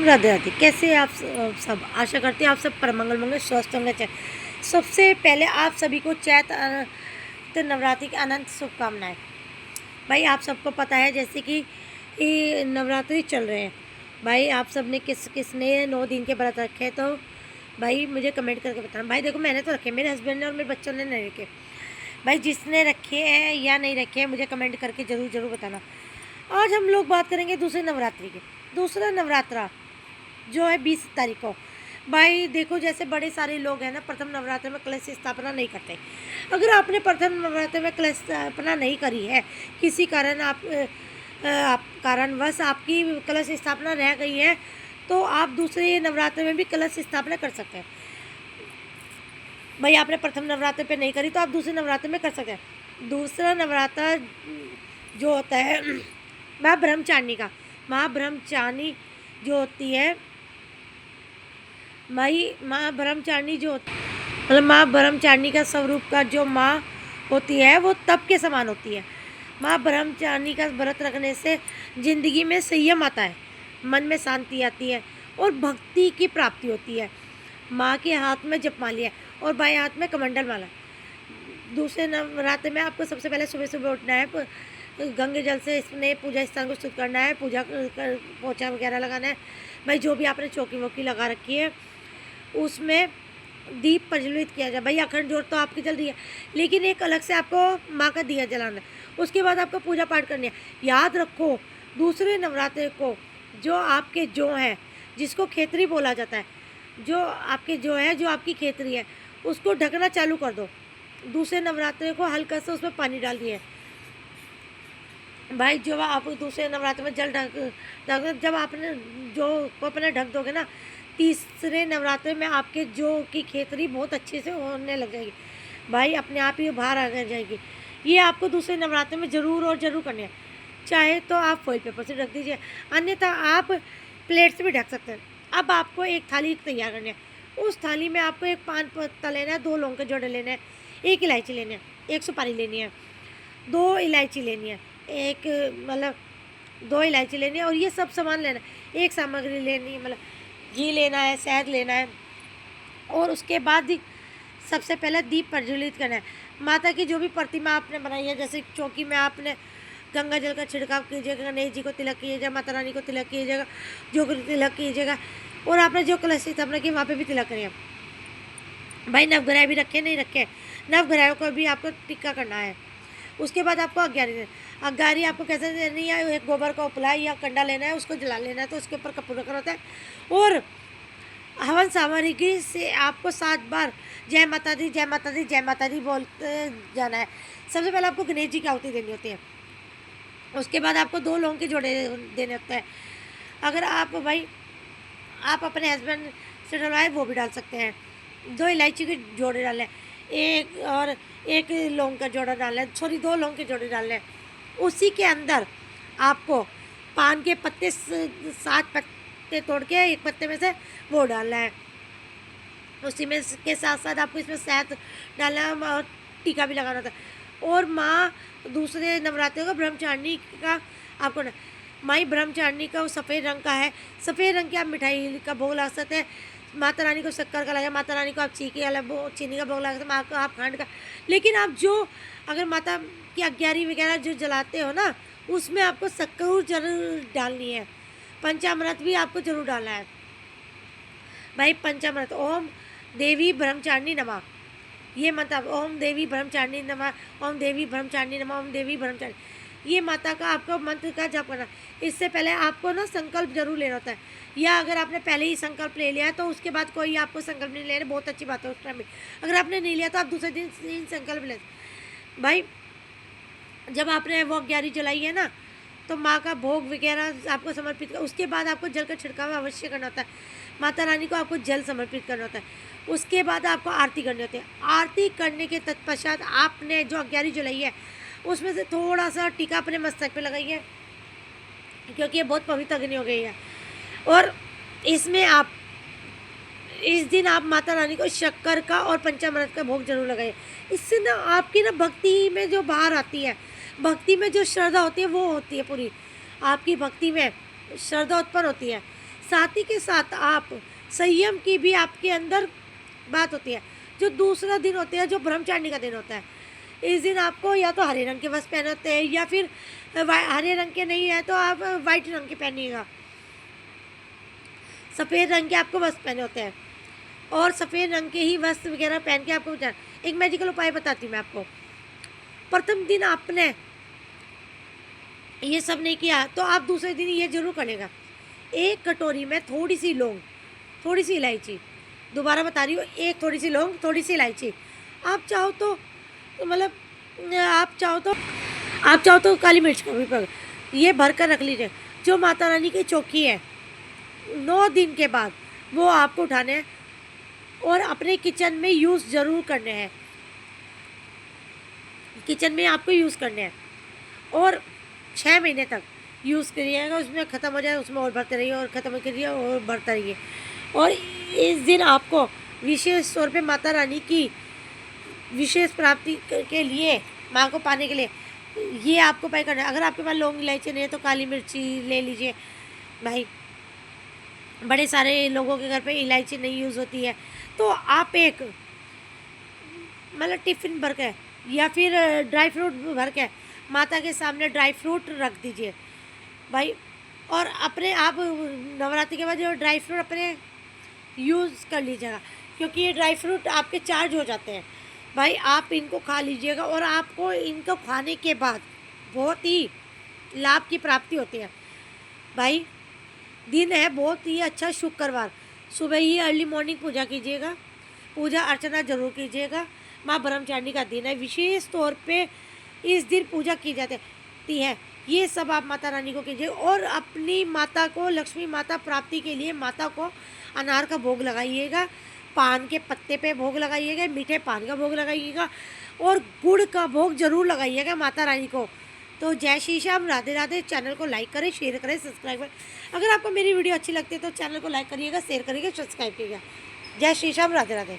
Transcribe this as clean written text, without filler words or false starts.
राधे राधे। कैसे आप सब? आशा करते हैं आप सब परम मंगल होंगे, स्वस्थ होंगे। सबसे पहले आप सभी को चैत्र नवरात्रि की अनंत शुभकामनाएं। भाई आप सबको पता है जैसे कि ये नवरात्रि चल रहे हैं। भाई आप सब ने किसने 9 दिन के व्रत रखे, तो भाई मुझे कमेंट करके बताना। भाई देखो मैंने तो रखे, मेरे हस्बैंड ने और मेरे बच्चों ने नहीं रखे। भाई जिसने रखे हैं या नहीं रखे हैं मुझे कमेंट करके ज़रूर बताना। आज हम लोग बात करेंगे दूसरे नवरात्रि की। दूसरा नवरात्रा जो है 20 तारीख को। भाई देखो जैसे बड़े सारे लोग हैं ना, प्रथम नवरात्र में कलश स्थापना नहीं करते। अगर आपने प्रथम नवरात्र में कलश स्थापना नहीं करी है, किसी कारण आप कारणवश आपकी कलश स्थापना रह गई है, तो आप दूसरे नवरात्र में भी कलश स्थापना कर सकते हैं। भाई आपने प्रथम नवरात्र पे नहीं करी तो आप दूसरे नवरात्र में कर सकते हैं। दूसरा नवरात्र जो होता है माँ ब्रह्मचारिणी का, माँ ब्रह्मचारिणी जो होती है, माँ ब्रह्मचारिणी जो मतलब माँ ब्रह्मचारिणी का स्वरूप का जो माँ होती है वो तप के समान होती है। माँ ब्रह्मचारिणी का व्रत रखने से जिंदगी में संयम आता है, मन में शांति आती है और भक्ति की प्राप्ति होती है। माँ के हाथ में जपमाली है और बाएं हाथ में कमंडल माला। दूसरे नवरात्र में आपको सबसे पहले सुबह सुबह उठना है, गंगे जल से इसने पूजा स्थान को शुद्ध करना है, पूजा कर पोछा वगैरह लगाना है। भाई जो भी आपने चौकी वोकी लगा रखी है उसमें दीप प्रज्वलित किया जाए। भाई अखंड जोत तो आपकी जल रही है, लेकिन एक अलग से आपको माँ का दिया जलाना है। उसके बाद आपको पूजा पाठ करनी है। याद रखो दूसरे नवरात्र को जो आपके जो है, जिसको खेतरी बोला जाता है, जो आपके जो है, जो आपकी खेतरी है, उसको ढकना चालू कर दो। दूसरे नवरात्र को हल्का सा उसमें पानी डाल दिए। भाई जब आप दूसरे नवरात्र में जल ढक जब आपने जो को अपने ढक दोगे ना, तीसरे नवरात्र में आपके जो की खेतरी बहुत अच्छे से होने लग जाएगी। भाई अपने आप ही बाहर आ जाएगी। ये आपको दूसरे नवरात्र में ज़रूर करनी है। चाहे तो आप फॉइल पेपर से ढक दीजिए, अन्यथा आप प्लेट से भी ढक सकते हैं। अब आपको एक थाली तैयार करनी है। उस थाली में आपको एक पान पत्ता लेना है, 2 लौंग के जोड़े लेने हैं, 1 इलायची लेनी है, 1 सुपारी लेनी है, 2 इलायची लेनी है, एक मतलब 2 इलायची लेनी है और ये सब सामान लेना है। एक सामग्री लेनी है, मतलब घी लेना है, शहद लेना है और उसके बाद ही सबसे पहले दीप प्रज्वलित करना है। माता की जो भी प्रतिमा आपने बनाई है, जैसे चौकी में आपने गंगा जल का छिड़काव कीजिएगा, गणेश जी को तिलक कीजिएगा, माता रानी को तिलक कीजिएगा, जो तिलक कीजिएगा, और आपने जो कलश स्थापना की वहाँ पे भी तिलक करिए। भाई नवग्रह भी रखे नहीं रखे, नवग्रहों को भी आपको टिक्का करना है। उसके बाद आपको अग्यारी आपको कैसे देनी है? एक गोबर का उपला या कंडा लेना है, उसको जला लेना है, तो उसके ऊपर कपूर रखना होता है और हवन सामग्री से आपको 7 बार जय माता दी जय माता दी जय माता दी बोलते जाना है। सबसे पहले आपको गणेश जी की आहुति देनी होती है। उसके बाद आपको 2 लौंग के जोड़े देने होते हैं। अगर आप अपने हस्बैंड से डलवाए वो भी डाल सकते हैं। 2 इलायची के जोड़े डालें, एक लौंग का जोड़ा डालें, 2 लौंग के जोड़े डालें। उसी के अंदर आपको पान के पत्ते 7 पत्ते तोड़ के एक पत्ते में से वो डालना है। उसी में के साथ साथ आपको इसमें शहद डालना है और टीका भी लगाना होता है। और माँ दूसरे नवरात्रि का ब्रह्मचारिणी का आपको माई ब्रह्मचारिणी का वो सफ़ेद रंग का है। सफ़ेद रंग की आप मिठाई का भोग ला सकते हैं। माता रानी को शक्कर का लगा, माता रानी को आप चीनी का भोग लगा सकते हैं, माँ को आप खंड का। लेकिन आप जो अगर माता की अग्यारी वगैरह जो जलाते हो ना, उसमें आपको शक्कर जरूर डालनी है। पंचामृत भी आपको जरूर डालना है। भाई पंचामृत ओम देवी ब्रह्मचारिणी नमः, ये मतलब ओम देवी ब्रह्मचारिणी नमः, ओम देवी ब्रह्मचारिणी नमः, ओम देवी ब्रह्मचारिणी, ये माता का आपको मंत्र का जप करना। इससे पहले आपको ना संकल्प जरूर लेना होता है, या अगर आपने पहले ही संकल्प ले लिया है तो उसके बाद कोई आपको संकल्प नहीं लेना, बहुत अच्छी बात है उस टाइम में। अगर आपने नहीं लिया तो आप दूसरे दिन संकल्प ले। भाई जब आपने वो अग्यारी जलाई है ना, तो माँ का भोग वगैरह आपको समर्पित कर, उसके बाद आपको जल का छिड़काव अवश्य करना होता है। माता रानी को आपको जल समर्पित करना होता है। उसके बाद आपको आरती करनी होती है। आरती करने के तत्पश्चात आपने जो अग्यारी जलाई है उसमें से थोड़ा सा टीका अपने मस्तक पे लगाइए, क्योंकि ये बहुत पवित्र अग्नि हो गई है। और इसमें आप इस दिन आप माता रानी को शक्कर का और पंचामृत का भोग जरूर लगाइए। इससे ना आपकी ना भक्ति में जो बाहर आती है, भक्ति में जो श्रद्धा होती है वो होती है पूरी, आपकी भक्ति में श्रद्धा उत्पन्न होती है। साथ ही के साथ आप संयम की भी आपके अंदर बात होती है। जो दूसरा दिन होता है, जो ब्रह्मचारिणी का दिन होता है, इस दिन आपको या तो हरे रंग के वस्त्र पहने होते हैं, या फिर हरे रंग के नहीं है तो आप वाइट रंग के पहनिएगा। सफ़ेद रंग के आपको वस्त्र पहने होते हैं, और सफ़ेद रंग के ही वस्त्र वगैरह पहन के आपको एक मैजिकल उपाय बताती हूँ मैं आपको। प्रथम दिन आपने ये सब नहीं किया तो आप दूसरे दिन ये जरूर करेगा। एक कटोरी में थोड़ी सी लौंग, थोड़ी सी इलायची, दोबारा बता रही हूँ, एक थोड़ी सी लौंग, थोड़ी सी इलायची, आप चाहो तो मतलब आप चाहो तो काली मिर्च का भी ये भर कर रख लीजिए। जो माता रानी की चौकी है, 9 दिन के बाद वो आपको उठाने हैं और अपने किचन में यूज़ ज़रूर करने हैं। किचन में आपको यूज़ करने हैं और 6 महीने तक यूज़ करिएगा। उसमें ख़त्म हो जाए उसमें और भरते रहिए, और ख़त्म करिए और भरते रहिए। और इस दिन आपको विशेष तौर पे माता रानी की विशेष प्राप्ति के लिए, माँ को पाने के लिए ये आपको उपाय करना है। अगर आपके पास लौंग इलायची नहीं है तो काली मिर्ची ले लीजिए भाई। बड़े सारे लोगों के घर पे इलायची नहीं यूज़ होती है, तो आप एक मतलब टिफ़िन भर के या फिर ड्राई फ्रूट भर के माता के सामने ड्राई फ्रूट रख दीजिए भाई। और अपने आप नवरात्रि के बाद जो ड्राई फ्रूट अपने यूज़ कर लीजिएगा, क्योंकि ये ड्राई फ्रूट आपके चार्ज हो जाते हैं भाई। आप इनको खा लीजिएगा और आपको इनको खाने के बाद बहुत ही लाभ की प्राप्ति होती है भाई। दिन है बहुत ही अच्छा शुक्रवार, सुबह ही अर्ली मॉर्निंग पूजा कीजिएगा, पूजा अर्चना जरूर कीजिएगा। माँ ब्रह्मचारिणी का दिन है, विशेष तौर पे इस दिन पूजा की जाती है। ये सब आप माता रानी को कीजिए और अपनी माता को, लक्ष्मी माता प्राप्ति के लिए माता को अनार का भोग लगाइएगा, पान के पत्ते पे भोग लगाइएगा, मीठे पान का भोग लगाइएगा और गुड़ का भोग जरूर लगाइएगा माता रानी को। तो जय श्री श्याम, राधे राधे। चैनल को लाइक करें, शेयर करें, सब्सक्राइब करें। अगर आपको मेरी वीडियो अच्छी लगती है तो चैनल को लाइक करिएगा, शेयर करिएगा, सब्सक्राइब करिएगा। जय श्री श्याम, राधे राधे।